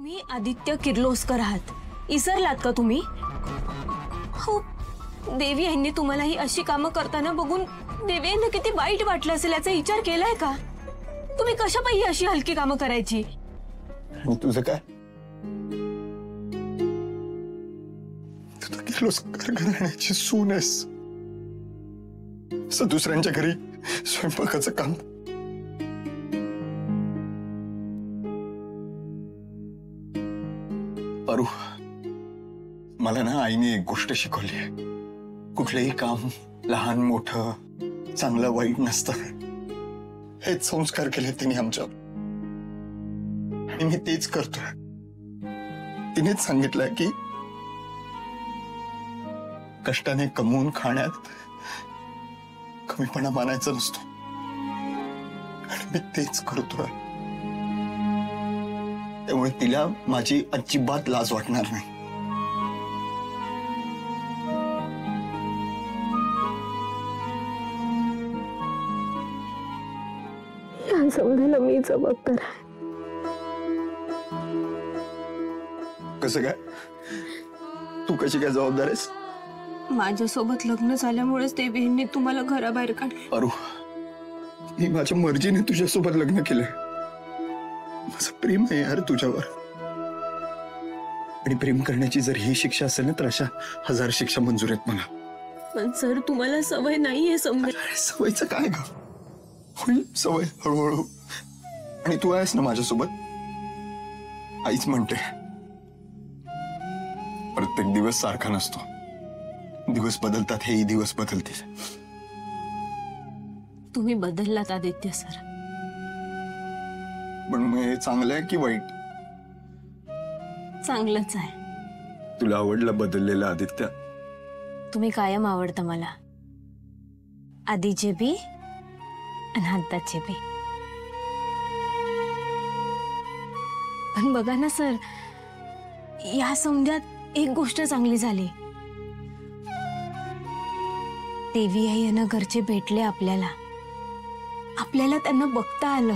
तुम्ही आदित्य किर्लोस्कर आहात, इसरलात का तुम्ही? हो, देवी यांनी तुम्हाला ही अशी कामं करताना बघून देवी यांना किती वाईट वाटलं असेल याचा विचार केलाय का? तुम्ही कशा पायी अशी हलकी कामं करायची? तुझं काय? तू किर्लोस्कर घराण्याची सून आहेस, असं दुसऱ्यांच्या घरी स्वयंपाकाचं काम. पारू, मला ना आईने एक गोष्ट शिकवली आहे. कुठलंही काम लहान मोठं, चांगलं वाईट नसतं. हेच संस्कार केले तिने आमच्यावर आणि मी तेच करतोय. तिनेच सांगितलंय की कष्टाने कमवून खाण्यात कमीपणा मानायचा नसतो आणि मी तेच करतोय. त्यामुळे तिला माझी अजिबात लाज वाटणार नाही. समजायला मी जबाबदार आहे. कसं काय? तू कशी काय जबाबदार आहेस? माझ्यासोबत लग्न झाल्यामुळेच देवी यांनी तुम्हाला घराबाहेर काढले. पारू, मी माझ्या मर्जीने तुझ्यासोबत लग्न केलंय. माझं प्रेम आहे यार तुझ्यावर, आणि प्रेम करण्याची जर ही शिक्षा असेल ना तर अशा 1000 शिक्षा मंजूर आहेत मला. पण सर, तुम्हाला सवय नाहीये समजा. सवयचं काय ग? होईल सवय हळूहळू. आणि तू आहेस ना माझ्यासोबत. आईच म्हणते प्रत्येक दिवस सारखा नसतो, दिवस बदलतात, हेही दिवस बदलतील. तुम्ही बदललात आदित्य सर. पण मग हे चांगलं आहे की वाईट? चांगलंच आहे. तुला आवडलं बदललेलं आदित्य? तुम्ही कायम आवडता मला, आधीचे बी आणि आत्ताचे बी. पण बघा ना सर, या समजात एक गोष्ट चांगली झाली. देवी आई यांना घरचे भेटले आपल्याला त्यांना बघता आलं.